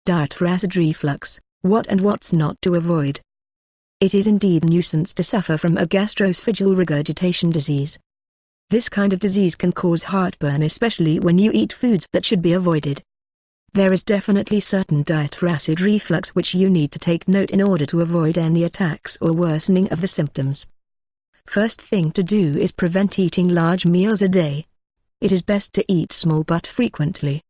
Diet for acid reflux: what and what's not to avoid. It is indeed a nuisance to suffer from a gastroesophageal regurgitation disease. This kind of disease can cause heartburn, especially when you eat foods that should be avoided. There is definitely certain diet for acid reflux which you need to take note in order to avoid any attacks or worsening of the symptoms. First thing to do is prevent eating large meals a day. It is best to eat small but frequently.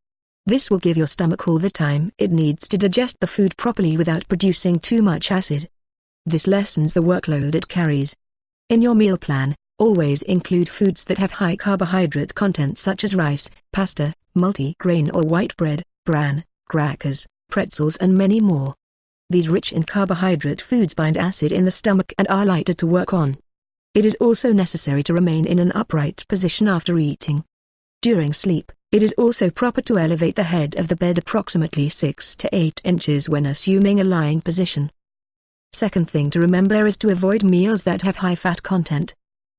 This will give your stomach all the time it needs to digest the food properly without producing too much acid. This lessens the workload it carries. In your meal plan, always include foods that have high carbohydrate content such as rice, pasta, multi-grain or white bread, bran, crackers, pretzels and many more. These rich in carbohydrate foods bind acid in the stomach and are lighter to work on. It is also necessary to remain in an upright position after eating. During sleep, it is also proper to elevate the head of the bed approximately 6 to 8 inches when assuming a lying position. Second thing to remember is to avoid meals that have high fat content.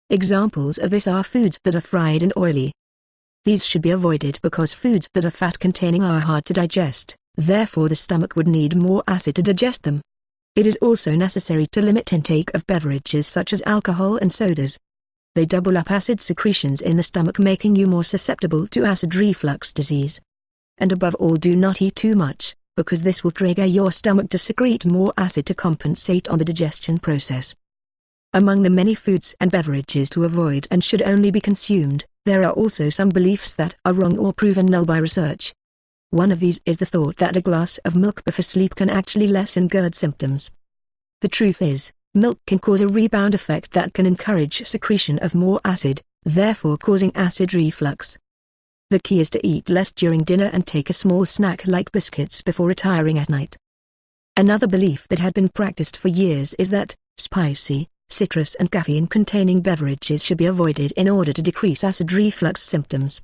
Examples of this are foods that are fried and oily. These should be avoided because foods that are fat-containing are hard to digest, therefore the stomach would need more acid to digest them. It is also necessary to limit intake of beverages such as alcohol and sodas. They double up acid secretions in the stomach, making you more susceptible to acid reflux disease. And above all, do not eat too much, because this will trigger your stomach to secrete more acid to compensate on the digestion process. Among the many foods and beverages to avoid and should only be consumed, there are also some beliefs that are wrong or proven null by research. One of these is the thought that a glass of milk before sleep can actually lessen GERD symptoms. The truth is, milk can cause a rebound effect that can encourage secretion of more acid, therefore causing acid reflux. The key is to eat less during dinner and take a small snack like biscuits before retiring at night. Another belief that had been practiced for years is that spicy, citrus and caffeine-containing beverages should be avoided in order to decrease acid reflux symptoms.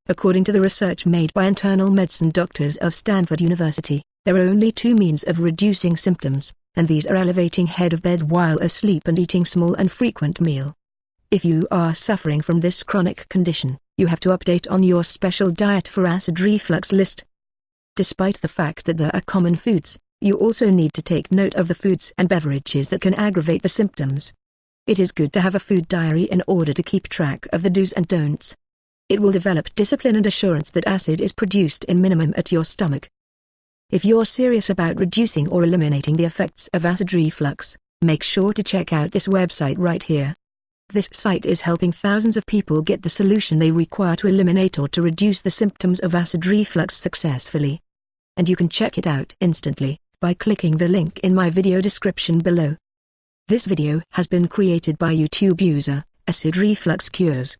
According to the research made by internal medicine doctors of Stanford University, there are only two means of reducing symptoms, and these are elevating head of bed while asleep and eating small and frequent meal. If you are suffering from this chronic condition, you have to update on your special diet for acid reflux list. Despite the fact that there are common foods, you also need to take note of the foods and beverages that can aggravate the symptoms. It is good to have a food diary in order to keep track of the do's and don'ts. It will develop discipline and assurance that acid is produced in minimum at your stomach. If you're serious about reducing or eliminating the effects of acid reflux, make sure to check out this website right here. This site is helping thousands of people get the solution they require to eliminate or to reduce the symptoms of acid reflux successfully. And you can check it out instantly by clicking the link in my video description below. This video has been created by YouTube user Acid Reflux Cures.